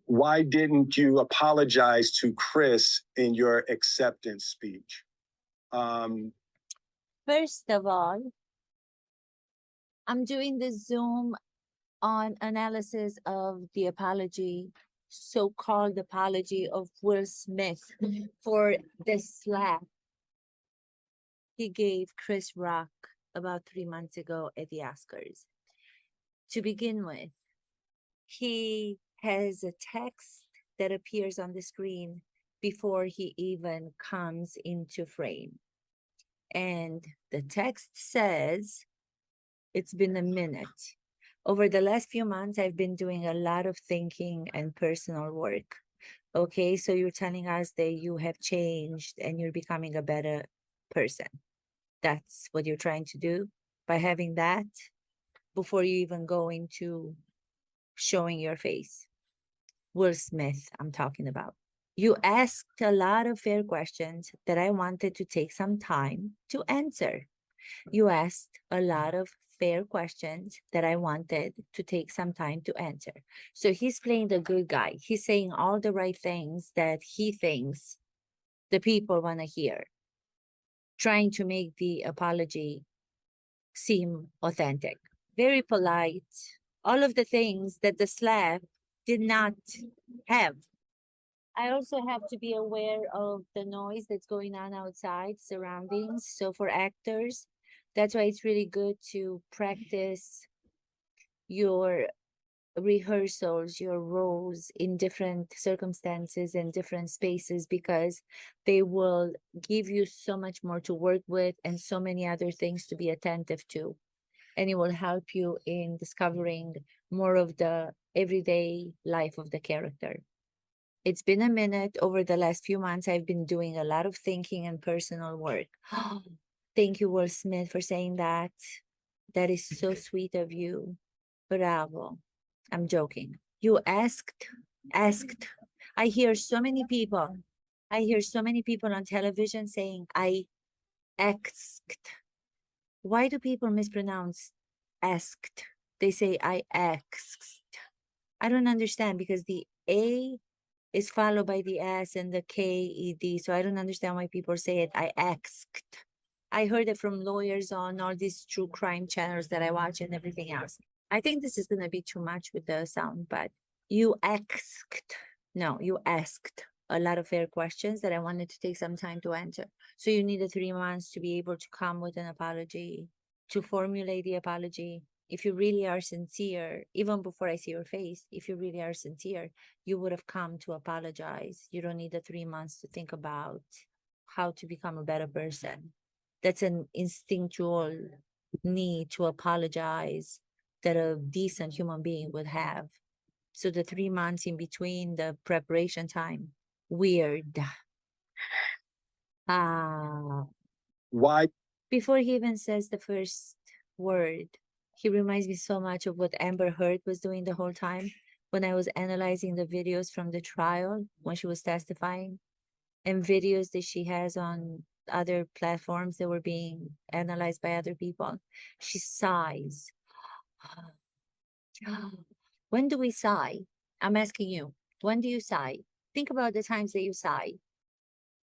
why didn't you apologize to Chris in your acceptance speech? First of all, I'm doing the Zoom on analysis of the apology, so-called apology of Will Smith for the slap he gave Chris Rock about 3 months ago at the Oscars. To begin with, he has a text that appears on the screen before he even comes into frame. And the text says, "It's been a minute. Over the last few months, I've been doing a lot of thinking and personal work." Okay, so you're telling us that you have changed and you're becoming a better person. That's what you're trying to do by having that before you even go into showing your face. Will Smith, I'm talking about. You asked a lot of fair questions that I wanted to take some time to answer. You asked a lot of fair questions that I wanted to take some time to answer. So he's playing the good guy. He's saying all the right things that he thinks the people want to hear, trying to make the apology seem authentic, very polite, all of the things that the slap did not have. I also have to be aware of the noise that's going on outside, surroundings. So for actors, that's why it's really good to practice your rehearsals, your roles in different circumstances and different spaces, because they will give you so much more to work with and so many other things to be attentive to. And it will help you in discovering more of the everyday life of the character. It's been a minute. Over the last few months, I've been doing a lot of thinking and personal work. Thank you, Will Smith, for saying that. That is so sweet of you. Bravo. I'm joking. You asked. I hear so many people on television saying, I asked. Why do people mispronounce asked? They say, I asked. I don't understand, because the A is followed by the S and the K-E-D. So I don't understand why people say it. I asked. I heard it from lawyers on all these true crime channels that I watch and everything else. I think this is going to be too much with the sound, but you asked. No, you asked a lot of fair questions that I wanted to take some time to answer. So you needed 3 months to be able to come with an apology, to formulate the apology. If you really are sincere, even before I see your face, if you really are sincere, you would have come to apologize. You don't need the 3 months to think about how to become a better person. That's an instinctual need to apologize that a decent human being would have. So the 3 months in between the preparation time, weird. Why? Before he even says the first word, he reminds me so much of what Amber Heard was doing the whole time when I was analyzing the videos from the trial when she was testifying, and videos that she has on other platforms that were being analyzed by other people. She sighs. When do we sigh? I'm asking you, when do you sigh? Think about the times that you sigh.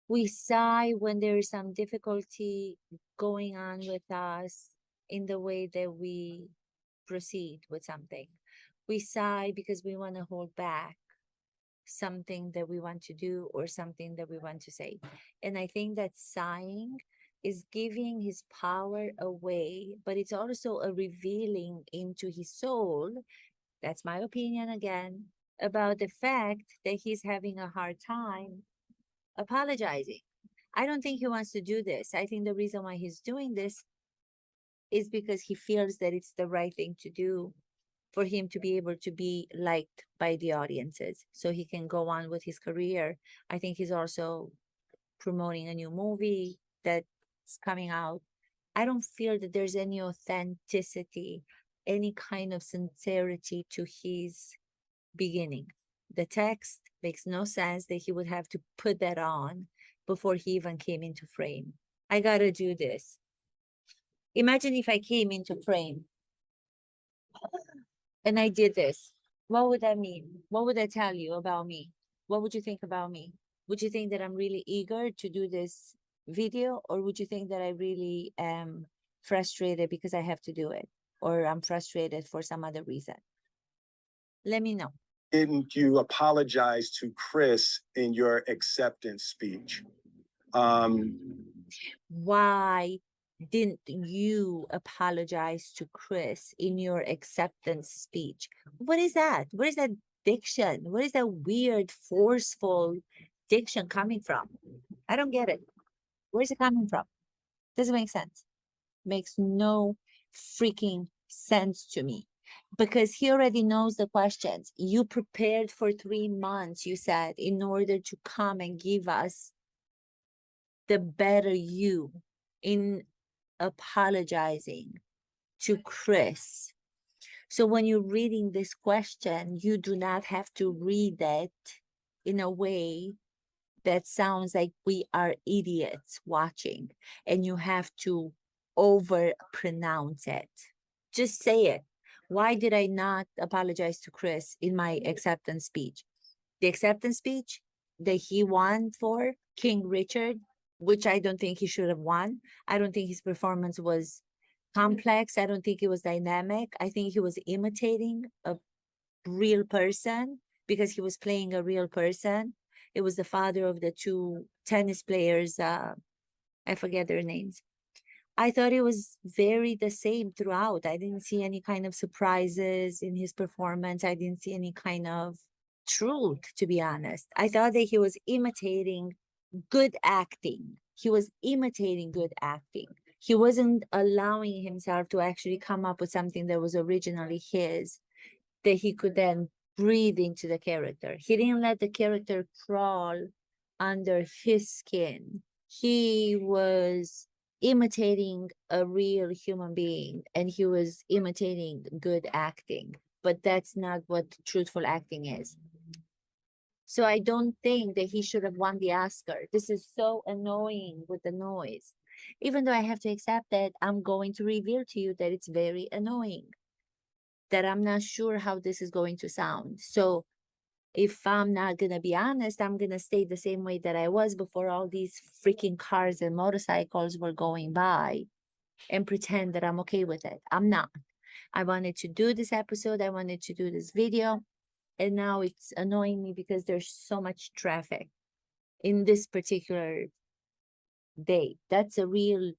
We sigh when there is some difficulty going on with us in the way that we proceed with something. We sigh because we want to hold back something that we want to do or something that we want to say. And I think that sighing is giving his power away, but it's also a revealing into his soul. That's my opinion again, about the fact that he's having a hard time apologizing. I don't think he wants to do this. I think the reason why he's doing this is because he feels that it's the right thing to do for him to be able to be liked by the audiences so he can go on with his career. I think he's also promoting a new movie that's coming out. I don't feel that there's any authenticity, any kind of sincerity to his beginning. The text makes no sense that he would have to put that on before he even came into frame. I gotta do this. Imagine if I came into frame and I did this. What would that mean? What would that tell you about me? What would you think about me? Would you think that I'm really eager to do this video, or would you think that I really am frustrated because I have to do it, or I'm frustrated for some other reason? Let me know. Didn't you apologize to Chris in your acceptance speech? Why didn't you apologize to Chris in your acceptance speech? What is that? Where is that diction? Where is that weird, forceful diction coming from? I don't get it. Where's it coming from? Doesn't make sense. Makes no freaking sense to me, because he already knows the questions. You prepared for 3 months, you said, in order to come and give us the better you in apologizing to Chris. So when you're reading this question, you do not have to read it in a way that sounds like we are idiots watching, and you have to over pronounce it. Just say it. Why did I not apologize to Chris in my acceptance speech? The acceptance speech that he won for King Richard, which I don't think he should have won. I don't think his performance was complex. I don't think it was dynamic. I think he was imitating a real person because he was playing a real person. It was the father of the 2 tennis players. I forget their names. I thought it was very the same throughout. I didn't see any kind of surprises in his performance. I didn't see any kind of truth, to be honest. I thought that he was imitating good acting. He was imitating good acting. He wasn't allowing himself to actually come up with something that was originally his, that he could then breathe into the character. He didn't let the character crawl under his skin. He was imitating a real human being, and he was imitating good acting, but that's not what truthful acting is. So I don't think that he should have won the Oscar. This is so annoying with the noise. Even though I have to accept that, I'm going to reveal to you that it's very annoying, that I'm not sure how this is going to sound. So if I'm not gonna be honest, I'm gonna stay the same way that I was before all these freaking cars and motorcycles were going by, and pretend that I'm okay with it. I'm not. I wanted to do this episode. I wanted to do this video. And now it's annoying me because there's so much traffic in this particular day. That's a real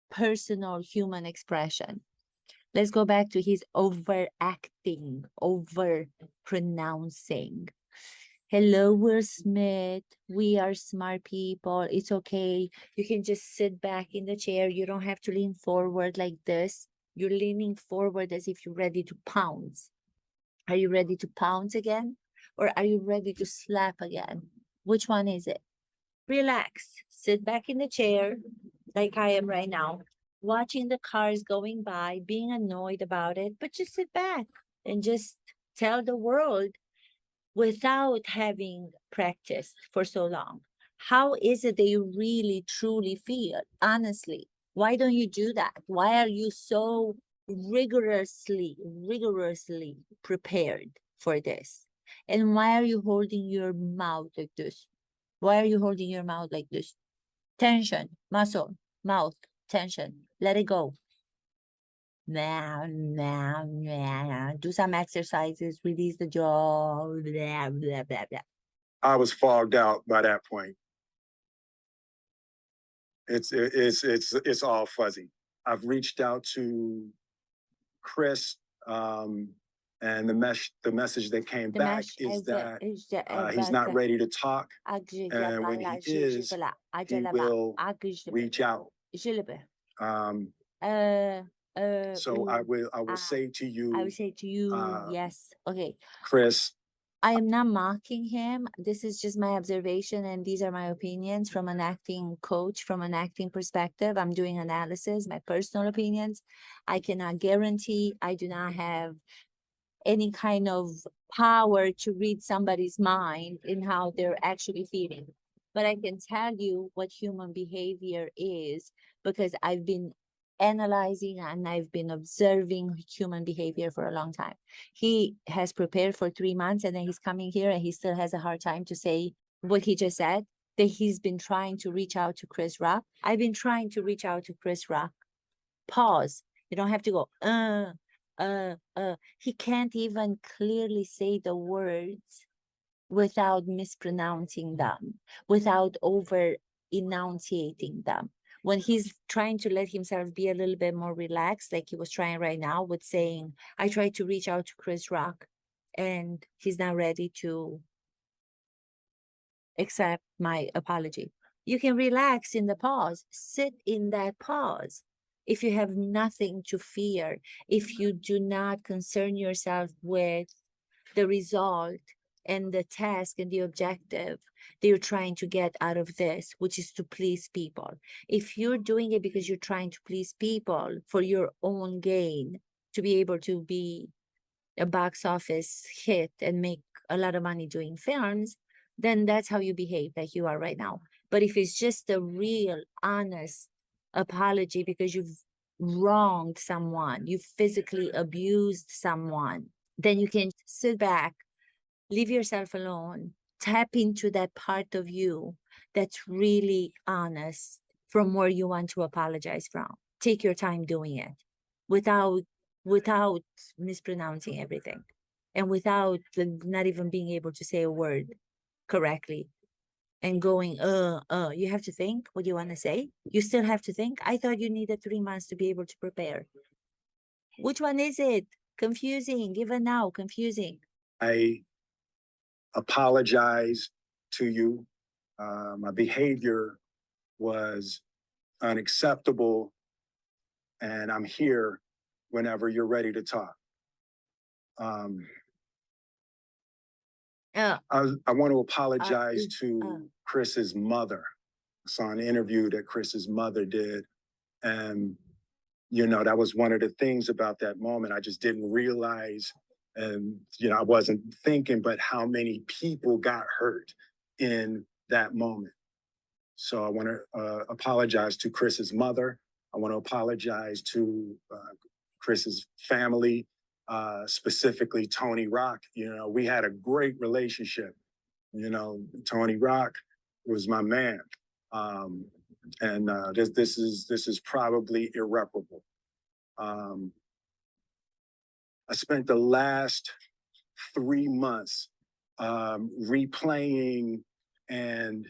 personal human expression. Let's go back to his overacting, over pronouncing. Hello, Will Smith. We are smart people. It's okay. You can just sit back in the chair. You don't have to lean forward like this. You're leaning forward as if you're ready to pounce. Are you ready to pounce again? Or are you ready to slap again? Which one is it? Relax. Sit back in the chair like I am right now, watching the cars going by, being annoyed about it, but just sit back and just tell the world, without having practiced for so long, how is it that you really truly feel, honestly? Why don't you do that? Why are you so rigorously prepared for this? And why are you holding your mouth like this? Why are you holding your mouth like this? Tension, muscle, mouth, tension. Let it go. Now, do some exercises, release the jaw, blah, blah, blah, blah. I was fogged out by that point. It's all fuzzy. I've reached out to Chris, and the message that came back is that he's not ready to talk, and when he is, he will reach out. So I will say to you, I will say to you, yes. Okay. Chris, I am not mocking him. This is just my observation, and these are my opinions from an acting coach, from an acting perspective. I'm doing analysis, my personal opinions. I cannot guarantee. I do not have any kind of power to read somebody's mind in how they're actually feeling. But I can tell you what human behavior is, because I've been analyzing and I've been observing human behavior for a long time. He has prepared for 3 months and then he's coming here and he still has a hard time to say what he just said, that he's been trying to reach out to Chris Rock. I've been trying to reach out to Chris Rock. Pause. You don't have to go, He can't even clearly say the words without mispronouncing them, without over enunciating them. When he's trying to let himself be a little bit more relaxed, like he was trying right now with saying, I tried to reach out to Chris Rock and he's not ready to accept my apology. You can relax in the pause, sit in that pause. If you have nothing to fear, if you do not concern yourself with the result and the task and the objective that you're trying to get out of this, which is to please people. If you're doing it because you're trying to please people for your own gain, to be able to be a box office hit and make a lot of money doing films, then that's how you behave like you are right now. But if it's just a real, honest apology because you've wronged someone, you physically abused someone, then you can sit back, leave yourself alone, tap into that part of you that's really honest from where you want to apologize from. Take your time doing it without mispronouncing everything and without not even being able to say a word correctly and going, you have to think what you want to say. You still have to think. I thought you needed 3 months to be able to prepare. Which one is it? Confusing, even now, confusing. I apologize to you. My behavior was unacceptable, and I'm here whenever you're ready to talk. I want to apologize to Chris's mother. I saw an interview that Chris's mother did, and you know, that was one of the things about that moment. I just didn't realize, and you know, I wasn't thinking, but how many people got hurt in that moment. So I want to apologize to Chris's mother. I want to apologize to Chris's family, specifically Tony Rock. You know, we had a great relationship. You know, Tony Rock was my man. And this is probably irreparable. I spent the last 3 months replaying and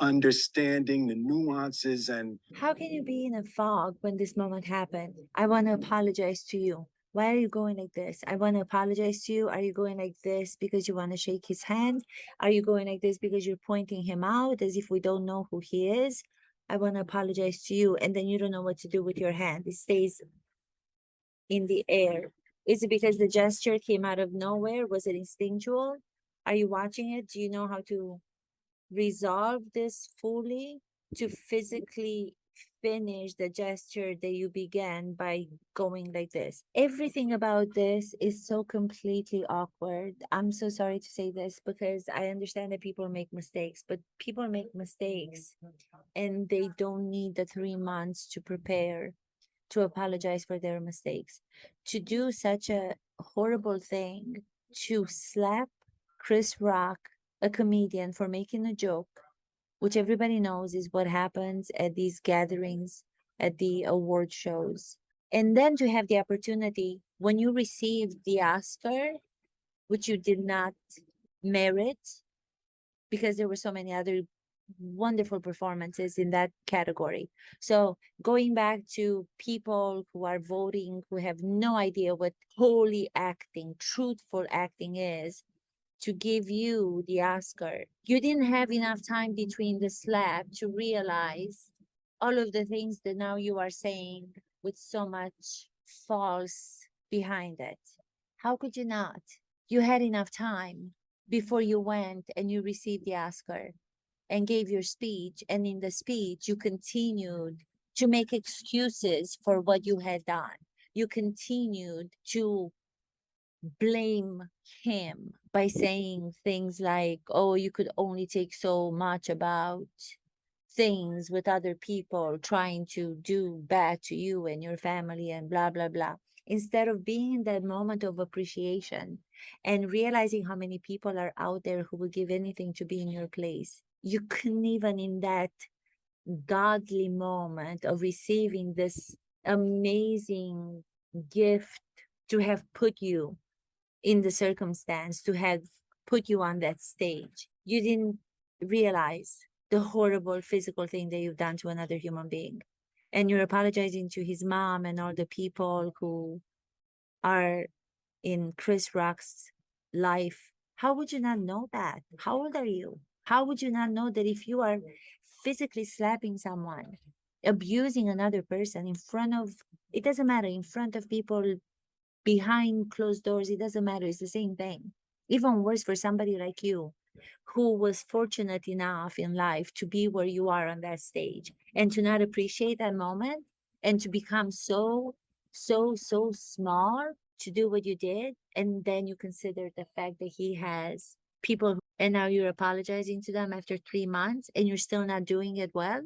understanding the nuances. And how can you be in a fog when this moment happened? I want to apologize to you. Why are you going like this? I want to apologize to you. Are you going like this because you want to shake his hand? Are you going like this because you're pointing him out as if we don't know who he is? I want to apologize to you. And then you don't know what to do with your hand. It stays in the air. Is it because the gesture came out of nowhere? Was it instinctual? Are you watching it? Do you know how to resolve this fully, to physically finish the gesture that you began by going like this? Everything about this is so completely awkward. I'm so sorry to say this because I understand that people make mistakes, but people make mistakes and they don't need the 3 months to prepare to apologize for their mistakes. To do such a horrible thing, to slap Chris Rock, a comedian, for making a joke, which everybody knows is what happens at these gatherings, at the award shows. And then to have the opportunity, when you received the Oscar, which you did not merit, because there were so many other wonderful performances in that category. So going back to people who are voting, who have no idea what holy acting, truthful acting is, to give you the Oscar. You didn't have enough time between the slap to realize all of the things that now you are saying with so much false behind it. How could you not? You had enough time before you went and you received the Oscar and gave your speech. And in the speech, you continued to make excuses for what you had done. You continued to blame him by saying things like, oh, you could only take so much about things with other people trying to do bad to you and your family and blah, blah, blah. Instead of being in that moment of appreciation and realizing how many people are out there who will give anything to be in your place, you couldn't even in that godly moment of receiving this amazing gift to have put you in the circumstance, to have put you on that stage. You didn't realize the horrible physical thing that you've done to another human being. And you're apologizing to his mom and all the people who are in Chris Rock's life. How would you not know that? How old are you? How would you not know that if you are physically slapping someone, abusing another person in front of, it doesn't matter, in front of people, behind closed doors, it doesn't matter, it's the same thing. Even worse for somebody like you, who was fortunate enough in life to be where you are on that stage and to not appreciate that moment and to become so small to do what you did. And then you consider the fact that he has people and now you're apologizing to them after 3 months and you're still not doing it well.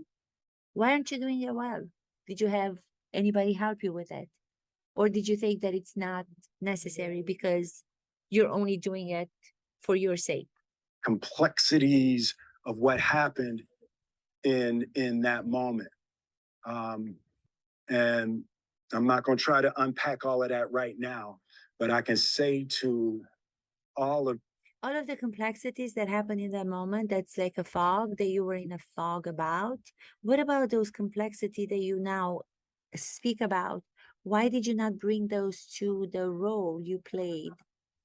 Why aren't you doing it well? Did you have anybody help you with it? Or did you think that it's not necessary because you're only doing it for your sake? Complexities of what happened in that moment. And I'm not going to try to unpack all of that right now, but I can say to all of the complexities that happen in that moment, that's like a fog that you were in a fog about. What about those complexities that you now speak about? Why did you not bring those to the role you played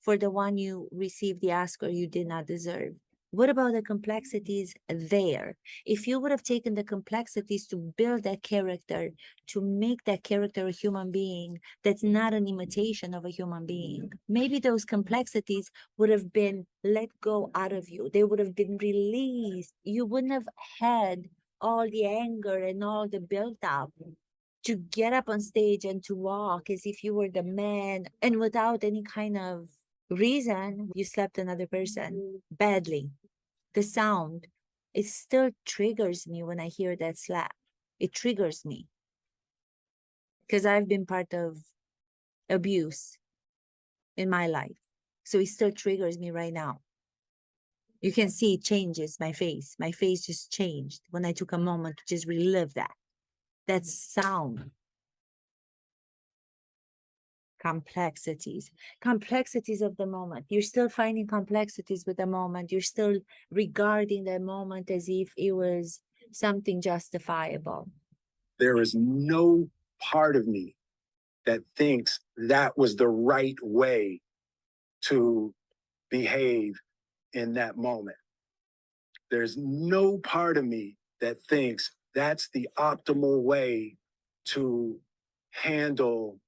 for the one you received the Oscar you did not deserve? What about the complexities there? If you would have taken the complexities to build that character, to make that character a human being that's not an imitation of a human being, maybe those complexities would have been let go out of you. They would have been released. You wouldn't have had all the anger and all the built up to get up on stage and to walk as if you were the man, and without any kind of reason, you slapped another person badly. The sound, it still triggers me when I hear that slap. It triggers me because I've been part of abuse in my life. So it still triggers me right now. You can see it changes my face. My face just changed when I took a moment to just relive that. That sound. Complexities of the moment. You're still finding complexities with the moment. You're still regarding the moment as if it was something justifiable. There is no part of me that thinks that was the right way to behave in that moment. There's no part of me that thinks that's the optimal way to handle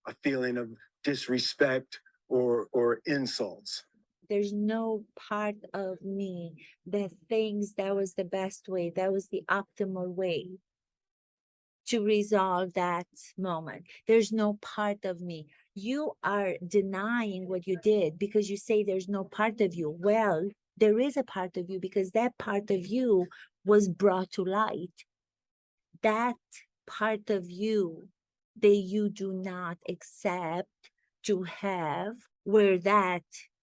a feeling of disrespect or insults. There's no part of me that thinks that was the best way, that was the optimal way to resolve that moment. There's no part of me. You are denying what you did because you say there's no part of you. Well, there is a part of you because that part of you was brought to light. That part of you that you do not accept to have, where that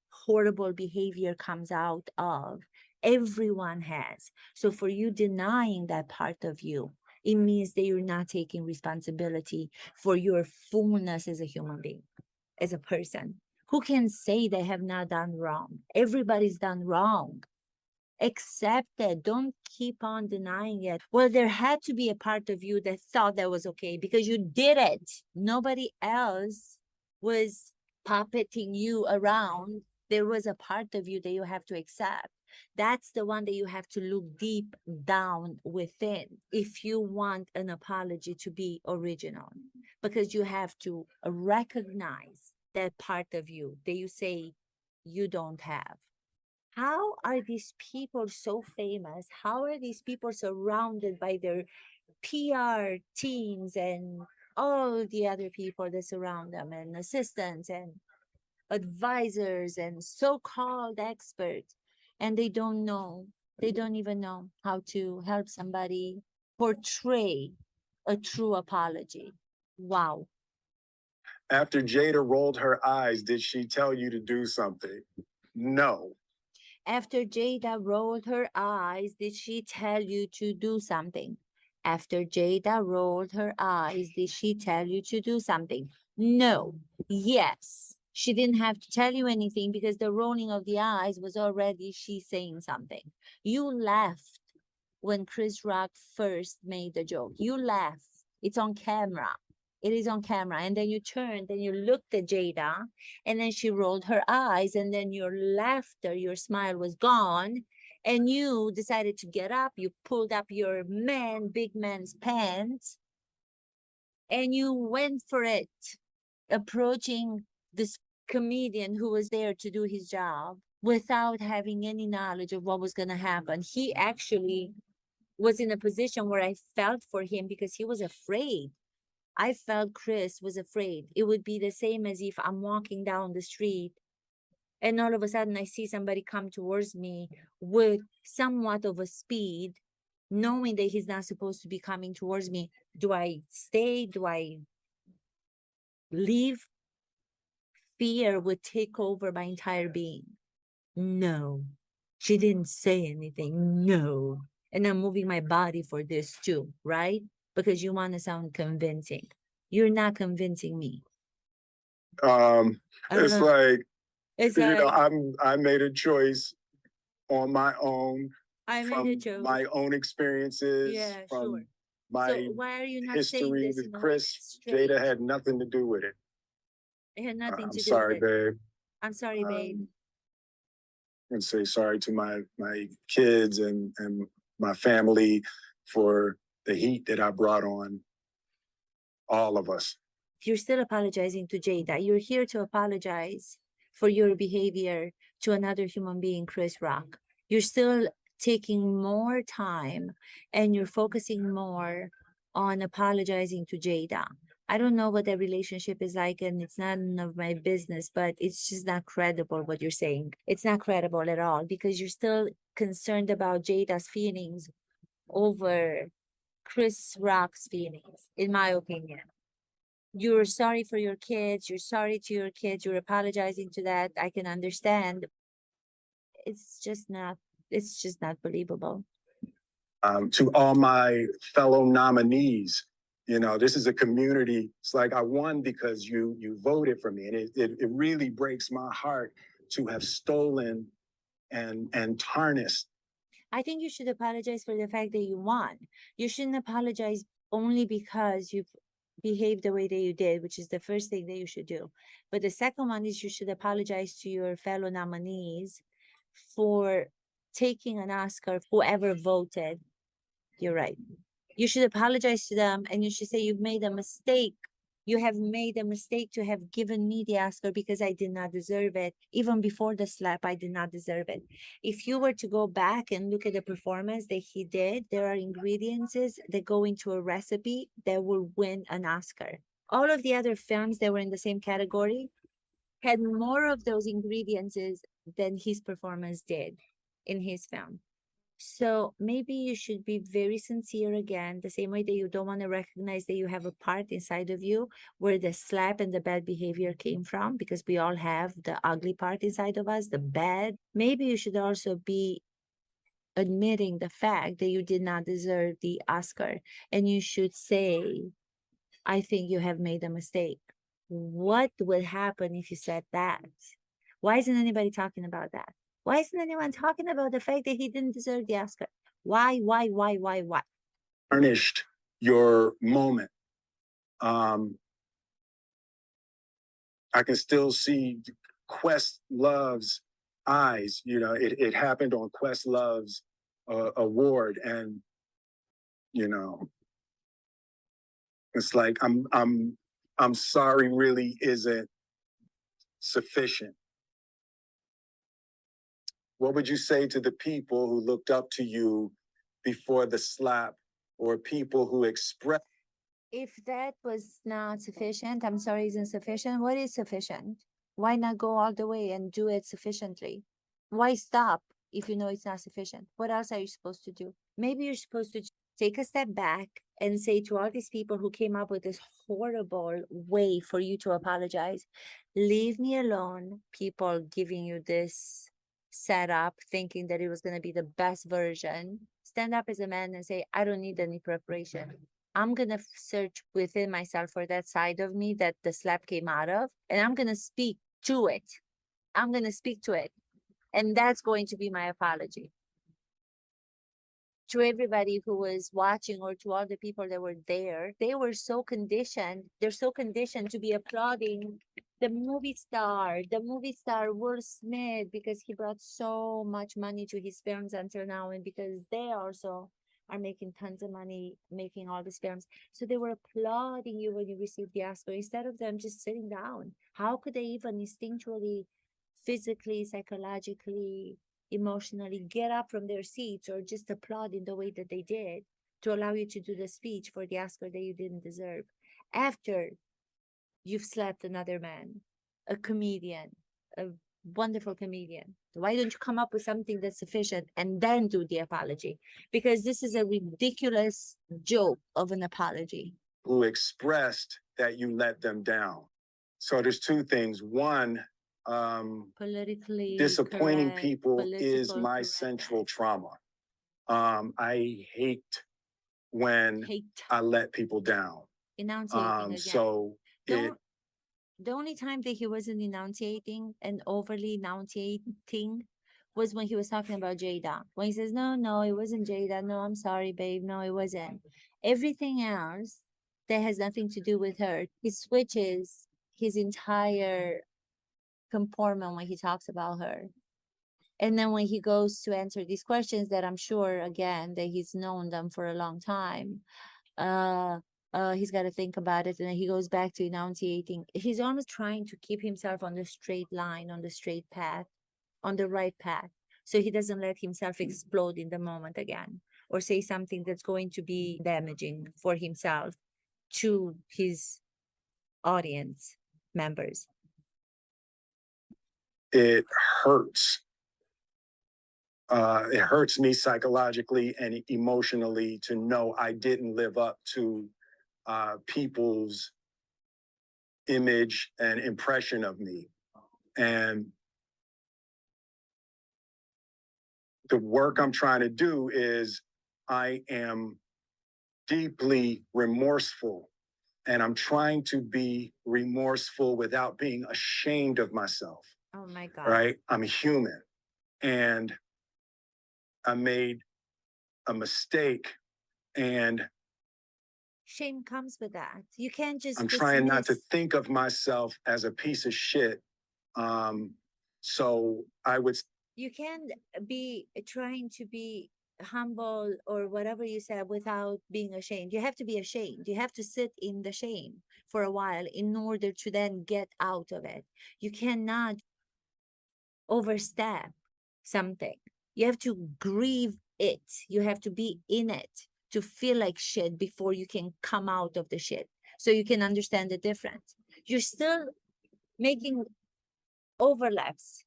horrible behavior comes out of, everyone has. So for you denying that part of you, it means that you're not taking responsibility for your fullness as a human being, as a person. Who can say they have not done wrong? Everybody's done wrong. Accept it. Don't keep on denying it. Well, there had to be a part of you that thought that was okay because you did it. Nobody else was puppeting you around. There was a part of you that you have to accept. That's the one that you have to look deep down within if you want an apology to be original, because you have to recognize that part of you that you say you don't have. How are these people so famous? How are these people surrounded by their PR teams and all the other people that surround them, and assistants and advisors and so-called experts, and they don't know They don't even know how to help somebody portray a true apology. Wow. After Jada rolled her eyes, did she tell you to do something? No. After Jada rolled her eyes, did she tell you to do something? After Jada rolled her eyes, did she tell you to do something? No. Yes. She didn't have to tell you anything because the rolling of the eyes was already she saying something. You laughed when Chris Rock first made the joke. You laughed. It's on camera. It is on camera. And then you turned and you looked at Jada, and then she rolled her eyes, and then your laughter, your smile was gone. And you decided to get up. You pulled up your big man's pants, and you went for it, approaching this comedian who was there to do his job without having any knowledge of what was going to happen. He actually was in a position where I felt for him because he was afraid. I felt Chris was afraid. It would be the same as if I'm walking down the street and all of a sudden I see somebody come towards me with somewhat of a speed, knowing that he's not supposed to be coming towards me. Do I stay? Do I leave? Fear would take over my entire being. No, she didn't say anything. No. And I'm moving my body for this too, right? Because you want to sound convincing. You're not convincing me. It's like, It's you know, like, I made a choice on my own I made from a choice. my own experiences, Yeah, from sure. my So why are you not saying history this with in a way Chris. that's straight? Jada had nothing to do with it. It had nothing I'm to do sorry, with it. babe. I'm sorry, babe. And say sorry to my kids and my family for the heat that I brought on all of us. You're still apologizing to Jada. You're here to apologize for your behavior to another human being, Chris Rock. You're still taking more time and you're focusing more on apologizing to Jada. I don't know what that relationship is like, and it's none of my business, but it's just not credible what you're saying. It's not credible at all because you're still concerned about Jada's feelings over Chris Rock's feelings, in my opinion. You're sorry for your kids, you're sorry to your kids, you're apologizing to that. I can understand. It's just not believable. To all my fellow nominees, you know, this is a community. It's like I won because you voted for me. And it really breaks my heart to have stolen and tarnished. I think you should apologize for the fact that you won. You shouldn't apologize only because you've behaved the way that you did, which is the first thing that you should do. But the second one is you should apologize to your fellow nominees for taking an Oscar, whoever voted. You're right. You should apologize to them and you should say you've made a mistake. You have made a mistake to have given me the Oscar because I did not deserve it. Even before the slap, I did not deserve it. If you were to go back and look at the performance that he did, there are ingredients that go into a recipe that will win an Oscar. All of the other films that were in the same category had more of those ingredients than his performance did in his film. So maybe you should be very sincere again, the same way that you don't want to recognize that you have a part inside of you where the slap and the bad behavior came from, because we all have the ugly part inside of us, the bad. Maybe you should also be admitting the fact that you did not deserve the Oscar, and you should say, I think you have made a mistake. What would happen if you said that? Why isn't anybody talking about that? Why isn't anyone talking about the fact that he didn't deserve the Oscar? Why? Tarnished your moment. I can still see Questlove's eyes. You know, it happened on Questlove's award, and you know, it's like I'm sorry really isn't sufficient. What would you say to the people who looked up to you before the slap, or people who expressed? If that was not sufficient, I'm sorry, isn't sufficient, what is sufficient? Why not go all the way and do it sufficiently? Why stop? if you know it's not sufficient? What else are you supposed to do? Maybe you're supposed to take a step back and say to all these people who came up with this horrible way for you to apologize, leave me alone. People giving you this setup, thinking that it was going to be the best version. Stand up as a man and say, I don't need any preparation. I'm going to search within myself for that side of me that the slap came out of, and I'm going to speak to it. I'm going to speak to it. And that's going to be my apology. To everybody who was watching, or to all the people that were there, they were so conditioned. They're so conditioned to be applauding the movie star Will Smith, because he brought so much money to his films until now, and because they also are making tons of money making all these films. So they were applauding you when you received the Oscar instead of them just sitting down. How could they even instinctually, physically, psychologically, emotionally get up from their seats or just applaud in the way that they did to allow you to do the speech for the Oscar that you didn't deserve after you've slapped another man, a comedian, a wonderul comedian? Why don't you come up with something that's sufficient and then do the apology? Because this is a ridiculous joke of an apology. Who expressed that you let them down. So there's two things. One, politically disappointing correct, people is political my correct. central trauma. I hate when I let people down. Enunciating again. So the only time that he wasn't enunciating and overly enunciating was when he was talking about Jada. When he says, no, it wasn't Jada. No, I'm sorry, babe. No, it wasn't. Everything else that has nothing to do with her, he switches his entire comportment when he talks about her. And then when he goes to answer these questions that I'm sure, again, that he's known them for a long time, he's got to think about it. And then he goes back to enunciating. He's almost trying to keep himself on the straight line, on the straight path, on the right path, so he doesn't let himself explode in the moment again, or say something that's going to be damaging for himself to his audience members. It hurts. It hurts me psychologically and emotionally to know I didn't live up to people's image and impression of me. And the work I'm trying to do is I am deeply remorseful, and I'm trying to be remorseful without being ashamed of myself. Oh my God. Right? I'm human, and I made a mistake, and shame comes with that. You can't just I'm trying not to think of myself as a piece of shit. So I would. You can't be trying to be humble or whatever you said without being ashamed. You have to be ashamed. You have to sit in the shame for a while in order to then get out of it. You cannot overstep something. You have to grieve it. You have to be in it to feel like shit before you can come out of the shit, so you can understand the difference. You're still making overlaps.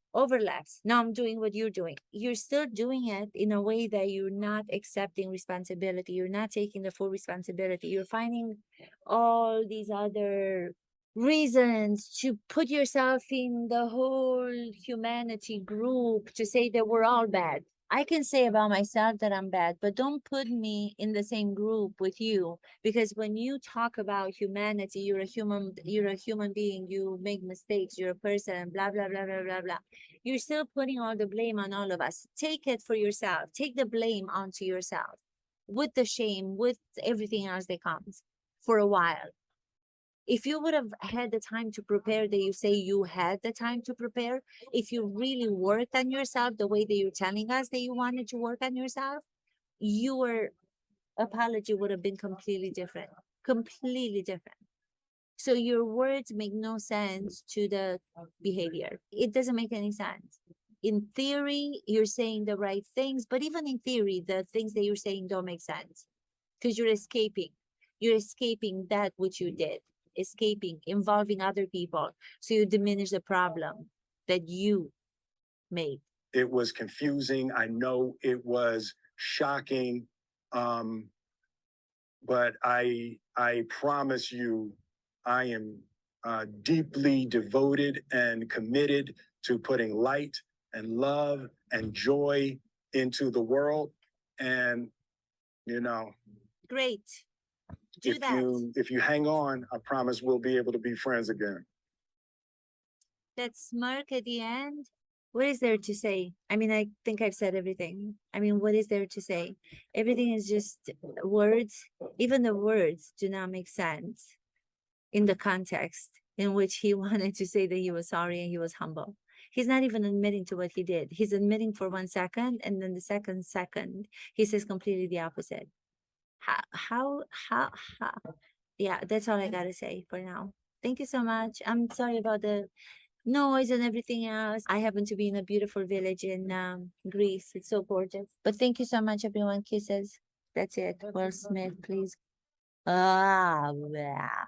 Now I'm doing what you're doing. You're still doing it in a way that you're not accepting responsibility. You're not taking the full responsibility. You're finding all these other reasons to put yourself in the whole humanity group to say that we're all bad. I can say about myself that I'm bad, but don't put me in the same group with you, because when you talk about humanity, you're a human being, you make mistakes, you're a person, blah, blah, blah, blah, blah, blah. You're still putting all the blame on all of us. Take it for yourself. Take the blame onto yourself with the shame, with everything else that comes for a while. If you would have had the time to prepare that you say you had the time to prepare, if you really worked on yourself the way that you're telling us that you wanted to work on yourself, your apology would have been completely different. So your words make no sense to the behavior. It doesn't make any sense. In theory, you're saying the right things, but even in theory, the things that you're saying don't make sense because you're escaping. You're escaping that which you did. Escaping, involving other people, so you diminish the problem that you made. it was confusing. I know it was shocking. But I promise you, I am deeply devoted and committed to putting light and love and joy into the world. And, you know, Great. Do that. If you hang on, I promise we'll be able to be friends again. That smirk at the end, what is there to say? I mean, I think I've said everything. I mean, what is there to say? Everything is just words. Even the words do not make sense in the context in which he wanted to say that he was sorry and he was humble. He's not even admitting to what he did. He's admitting for 1 second, and then the second he says completely the opposite. How? Yeah, that's all I gotta say for now. Thank you so much. I'm sorry about the noise and everything else. I happen to be in a beautiful village in Greece. It's so gorgeous. But thank you so much, everyone. Kisses. That's it. Will Smith, please. Ah, yeah.